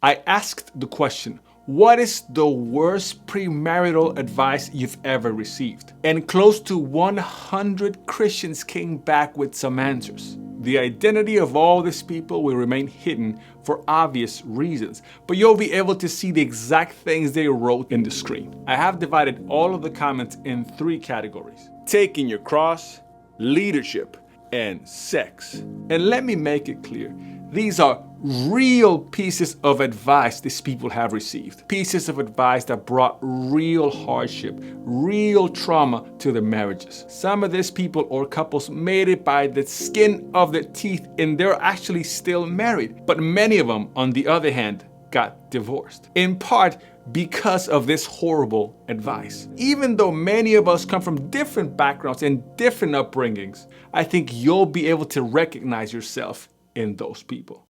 I asked the question, what is the worst premarital advice you've ever received? And close to 100 Christians came back with some answers. The identity of all these people will remain hidden for obvious reasons, but you'll be able to see the exact things they wrote in the screen. I have divided all of the comments in 3 categories: taking your cross, leadership, and sex. And let me make it clear, these are real pieces of advice these people have received. Pieces of advice that brought real hardship, real trauma to their marriages. Some of these people or couples made it by the skin of their teeth and they're actually still married. But many of them, on the other hand, got divorced. In part because of this horrible advice. Even though many of us come from different backgrounds and different upbringings, I think you'll be able to recognize yourself in those people.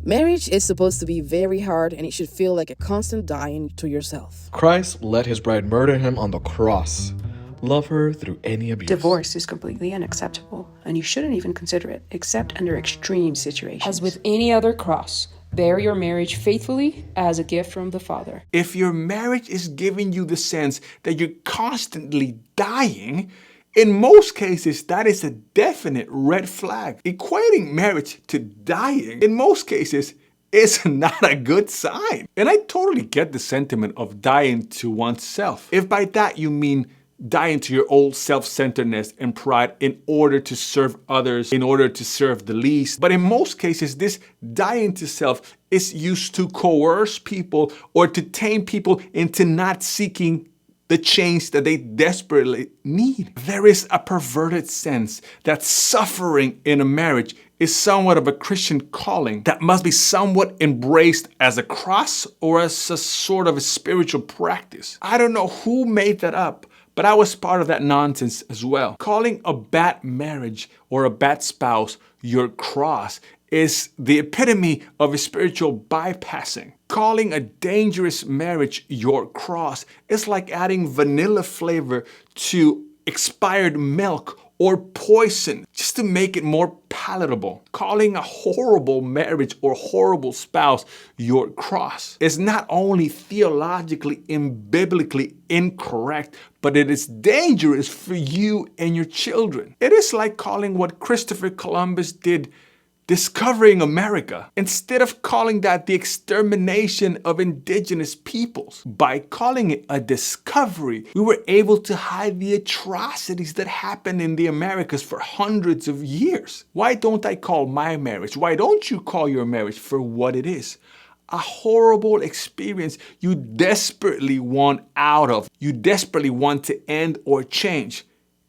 Marriage is supposed to be very hard, and it should feel like a constant dying to yourself. Christ let his bride murder him on the cross. Love her through any abuse. Divorce is completely unacceptable, and you shouldn't even consider it, except under extreme situations. As with any other cross, bear your marriage faithfully as a gift from the Father. If your marriage is giving you the sense that you're constantly dying, in most cases, that is a definite red flag. Equating marriage to dying, in most cases, is not a good sign. And I totally get the sentiment of dying to oneself. If by that you mean dying to your old self-centeredness and pride in order to serve others, in order to serve the least. But in most cases, this dying to self is used to coerce people or to tame people into not seeking the change that they desperately need. There is a perverted sense that suffering in a marriage is somewhat of a Christian calling that must be somewhat embraced as a cross or as a sort of a spiritual practice. I don't know who made that up, but I was part of that nonsense as well. Calling a bad marriage or a bad spouse your cross is the epitome of a spiritual bypassing. Calling a dangerous marriage your cross is like adding vanilla flavor to expired milk or poison just to make it more palatable. Calling a horrible marriage or horrible spouse your cross is not only theologically and biblically incorrect, but it is dangerous for you and your children. It is like calling what Christopher Columbus did discovering America, instead of calling that the extermination of indigenous peoples. By calling it a discovery, we were able to hide the atrocities that happened in the Americas for hundreds of years. Why don't I call my marriage? Why don't you call your marriage for what it is? A horrible experience you desperately want out of. You desperately want to end or change.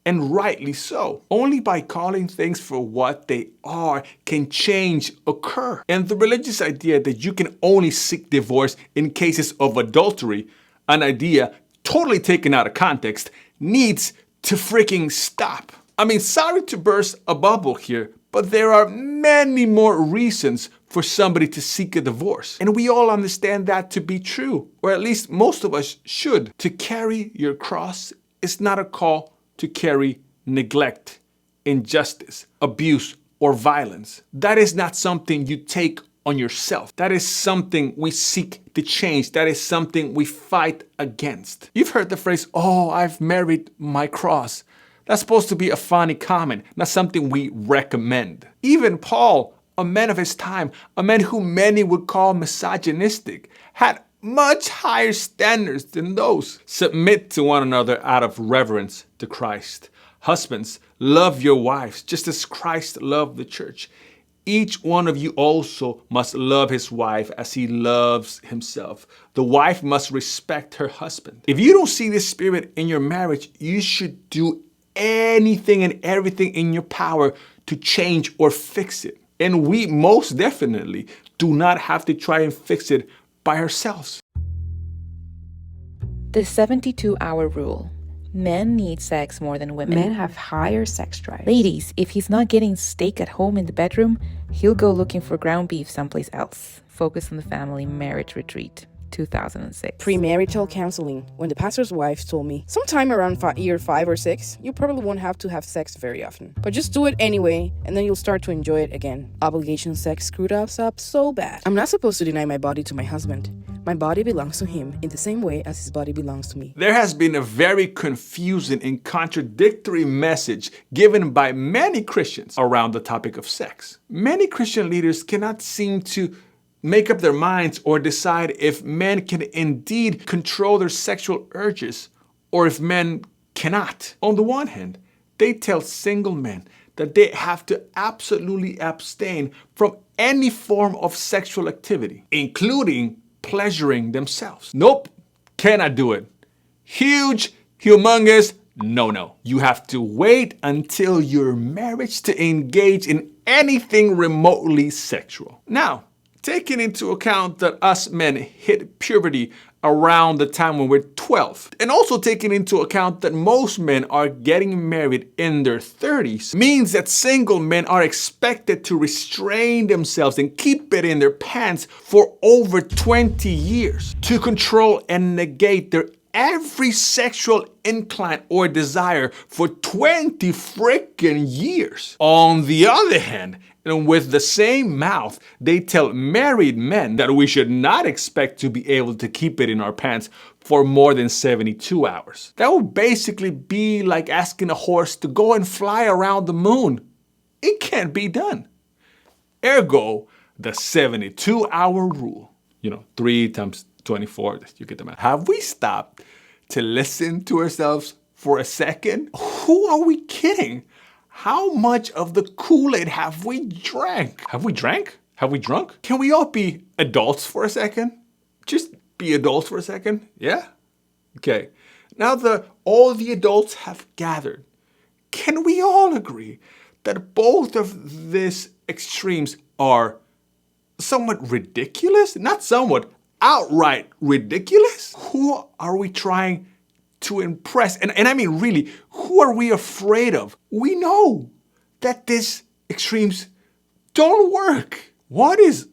And rightly so. Only by calling things for what they are can change occur. And the religious idea that you can only seek divorce in cases of adultery, an idea totally taken out of context, needs to freaking stop. I mean, sorry to burst a bubble here, but there are many more reasons for somebody to seek a divorce. And we all understand that to be true, or at least most of us should. To carry your cross is not a call to carry neglect, injustice, abuse, or violence. That is not something you take on yourself. That is something we seek to change. That is something we fight against. You've heard the phrase, "Oh, I've married my cross." That's supposed to be a funny comment, not something we recommend. Even Paul, a man of his time, a man who many would call misogynistic, had much higher standards than those. Submit to one another out of reverence to Christ. Husbands, love your wives just as Christ loved the church. Each one of you also must love his wife as he loves himself. The wife must respect her husband. If you don't see this spirit in your marriage, you should do anything and everything in your power to change or fix it. And we most definitely do not have to try and fix it by ourselves. The 72-hour rule. Men need sex more than women. Men have higher sex drive. Ladies, if he's not getting steak at home in the bedroom, he'll go looking for ground beef someplace else. Focus on the family marriage retreat. 2006. Premarital counseling. When the pastor's wife told me, sometime around year 5 or 6, you probably won't have to have sex very often. But just do it anyway, and then you'll start to enjoy it again. Obligation sex screwed us up so bad. I'm not supposed to deny my body to my husband. My body belongs to him in the same way as his body belongs to me. There has been a very confusing and contradictory message given by many Christians around the topic of sex. Many Christian leaders cannot seem to make up their minds or decide if men can indeed control their sexual urges or if men cannot. On the one hand, they tell single men that they have to absolutely abstain from any form of sexual activity, including pleasuring themselves. Nope, cannot do it. Huge, humongous, no. You have to wait until your marriage to engage in anything remotely sexual. Now, taking into account that us men hit puberty around the time when we're 12, and also taking into account that most men are getting married in their 30s, means that single men are expected to restrain themselves and keep it in their pants for over 20 years to control and negate their every sexual incline or desire for 20 freaking years. On the other hand, and with the same mouth, they tell married men that we should not expect to be able to keep it in our pants for more than 72 hours. That would basically be like asking a horse to go and fly around the moon. It can't be done. Ergo, the 72-hour rule. 3 times 24, you get the math. Have we stopped to listen to ourselves for a second? Who are we kidding? How much of the Kool-Aid have we drank? Have we drank? Have we drunk? Can we all be adults for a second? Just be adults for a second? Yeah? Okay. Now that all the adults have gathered, can we all agree that both of these extremes are somewhat ridiculous? Not somewhat, outright ridiculous? Who are we trying to impress? And I mean, really, who are we afraid of? We know that these extremes don't work. What is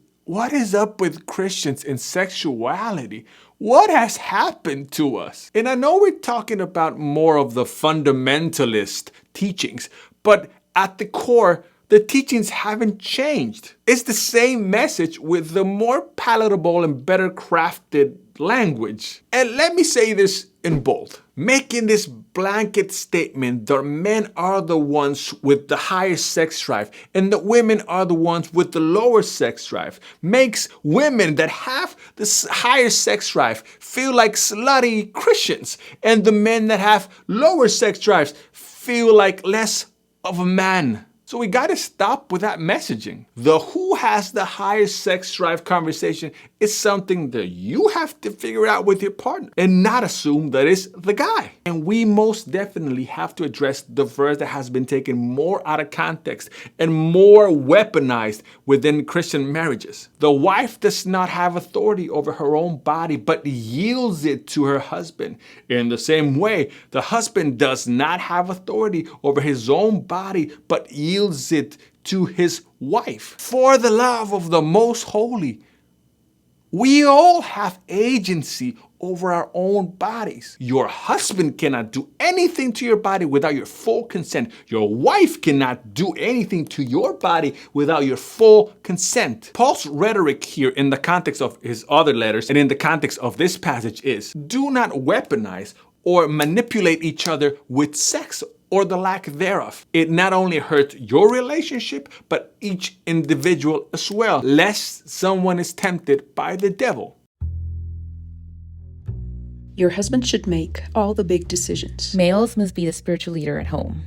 up with Christians and sexuality? What has happened to us? And I know we're talking about more of the fundamentalist teachings, but at the core, the teachings haven't changed. It's the same message with the more palatable and better crafted language. And let me say this in bold. Making this blanket statement that men are the ones with the higher sex drive and that women are the ones with the lower sex drive makes women that have the higher sex drive feel like slutty Christians, and the men that have lower sex drives feel like less of a man. So we got to stop with that messaging. The who has the higher sex drive conversation is something that you have to figure out with your partner and not assume that it's the guy. And we most definitely have to address the verse that has been taken more out of context and more weaponized within Christian marriages. The wife does not have authority over her own body, but yields it to her husband. In the same way, the husband does not have authority over his own body, but yields it to his wife. For the love of the most holy, we all have agency over our own bodies. Your husband cannot do anything to your body without your full consent. Your wife cannot do anything to your body without your full consent. Paul's rhetoric here in the context of his other letters and in the context of this passage is, do not weaponize or manipulate each other with sex or the lack thereof. It not only hurts your relationship, but each individual as well, lest someone is tempted by the devil. Your husband should make all the big decisions. Males must be the spiritual leader at home.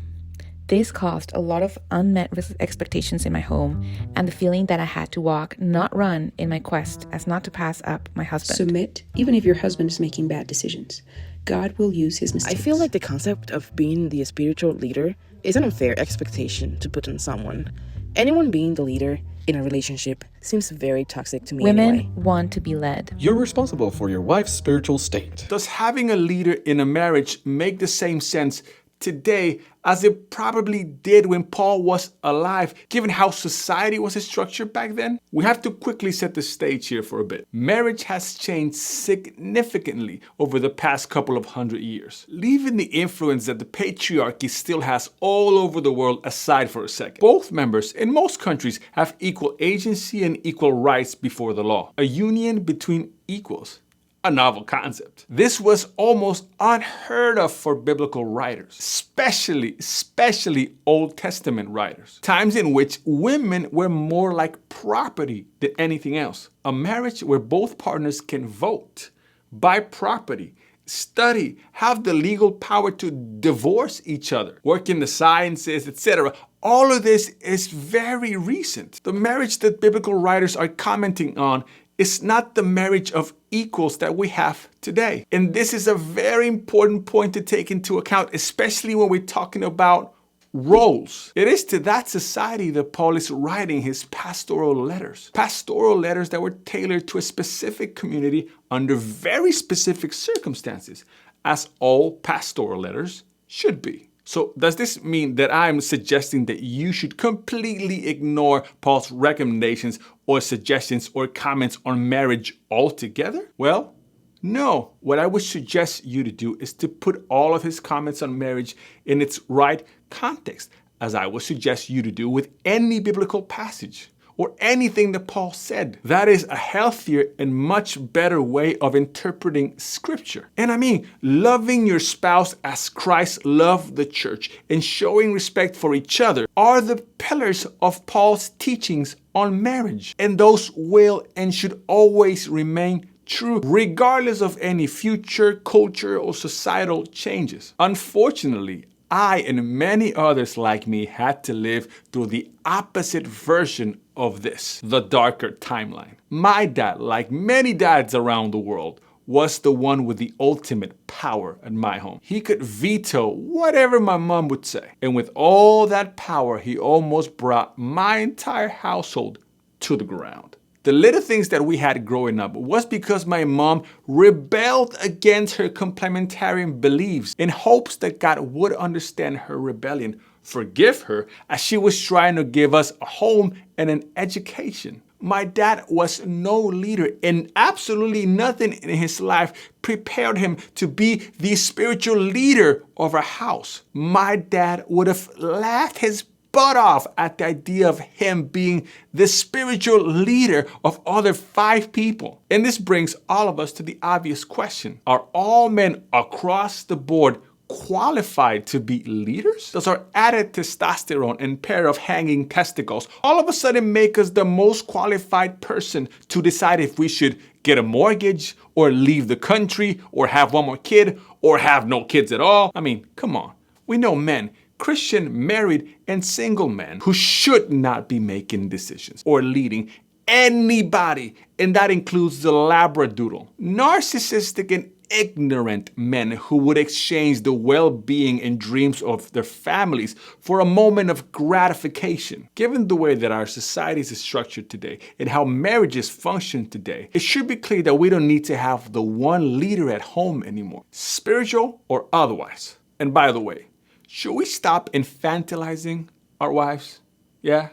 This caused a lot of unmet expectations in my home and the feeling that I had to walk, not run, in my quest as not to pass up my husband. Submit, even if your husband is making bad decisions. God will use his mistakes. I feel like the concept of being the spiritual leader is an unfair expectation to put on someone. Anyone being the leader in a relationship seems very toxic to me. Women anyway. want to be led. You're responsible for your wife's spiritual state. Does having a leader in a marriage make the same sense today as it probably did when Paul was alive, given how society was structured back then? We have to quickly set the stage here for a bit. Marriage has changed significantly over the past couple of hundred years. Leaving the influence that the patriarchy still has all over the world aside for a second. Both members in most countries have equal agency and equal rights before the law. A union between equals. A novel concept. This was almost unheard of for biblical writers, especially Old Testament writers. Times in which women were more like property than anything else. A marriage where both partners can vote, buy property, study, have the legal power to divorce each other, work in the sciences, etc. All of this is very recent. The marriage that biblical writers are commenting on is not the marriage of equals that we have today. And this is a very important point to take into account, especially when we're talking about roles. It is to that society that Paul is writing his pastoral letters. Pastoral letters that were tailored to a specific community under very specific circumstances, as all pastoral letters should be. So does this mean that I'm suggesting that you should completely ignore Paul's recommendations or suggestions or comments on marriage altogether? Well, no. What I would suggest you to do is to put all of his comments on marriage in its right context, as I would suggest you to do with any biblical passage or anything that Paul said. That is a healthier and much better way of interpreting scripture. And I mean, loving your spouse as Christ loved the church and showing respect for each other are the pillars of Paul's teachings on marriage. And those will and should always remain true, regardless of any future culture or societal changes. Unfortunately, I and many others like me had to live through the opposite version of this, the darker timeline. My dad, like many dads around the world, was the one with the ultimate power at my home. He could veto whatever my mom would say. And with all that power, he almost brought my entire household to the ground. The little things that we had growing up was because my mom rebelled against her complementarian beliefs in hopes that God would understand her rebellion, forgive her, as she was trying to give us a home and an education. My dad was no leader, and absolutely nothing in his life prepared him to be the spiritual leader of our house. My dad would have laughed his butt off at the idea of him being the spiritual leader of other 5 people. And this brings all of us to the obvious question. Are all men across the board qualified to be leaders? Does our added testosterone and pair of hanging testicles all of a sudden make us the most qualified person to decide if we should get a mortgage or leave the country or have one more kid or have no kids at all? I mean, come on. We know men, Christian, married, and single men who should not be making decisions or leading anybody, and that includes the labradoodle. Narcissistic and ignorant men who would exchange the well-being and dreams of their families for a moment of gratification. Given the way that our society is structured today and how marriages function today, it should be clear that we don't need to have the one leader at home anymore, spiritual or otherwise. And by the way, should we stop infantilizing our wives? Yeah?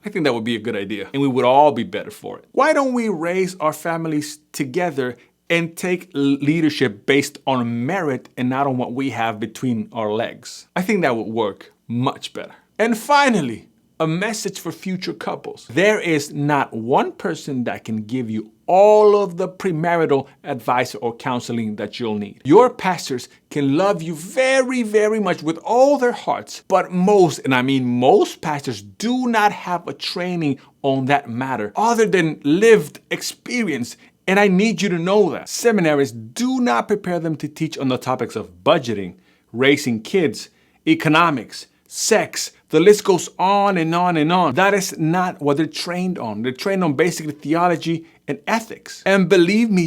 I think that would be a good idea, and we would all be better for it. Why don't we raise our families together and take leadership based on merit and not on what we have between our legs? I think that would work much better. And finally, a message for future couples. There is not one person that can give you all of the premarital advice or counseling that you'll need. Your pastors can love you very, very much with all their hearts, but most, and I mean most pastors do not have a training on that matter other than lived experience. And I need you to know that. Seminaries do not prepare them to teach on the topics of budgeting, raising kids, economics, sex. The list goes on and on and on. That is not what they're trained on. They're trained on basically theology and ethics. And believe me,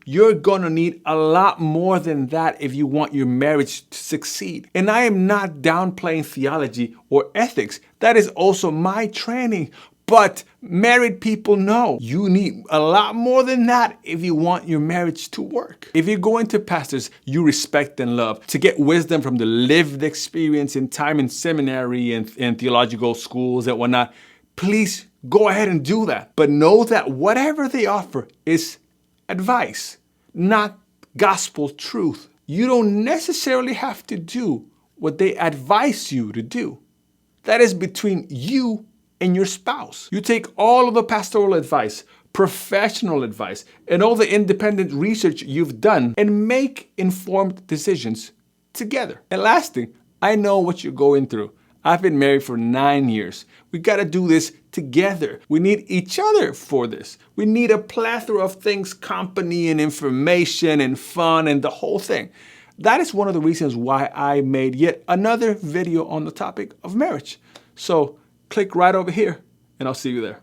you're gonna need a lot more than that if you want your marriage to succeed. And I am not downplaying theology or ethics. That is also my training. But married people know you need a lot more than that if you want your marriage to work. If you're going to pastors you respect and love to get wisdom from the lived experience and time in seminary and theological schools and whatnot, please go ahead and do that. But know that whatever they offer is advice, not gospel truth. You don't necessarily have to do what they advise you to do. That is between you and your spouse. You take all of the pastoral advice, professional advice, and all the independent research you've done and make informed decisions together. And last thing, I know what you're going through. I've been married for 9 years. We gotta do this together. We need each other for this. We need a plethora of things, company and information and fun and the whole thing. That is one of the reasons why I made yet another video on the topic of marriage. So click right over here and I'll see you there.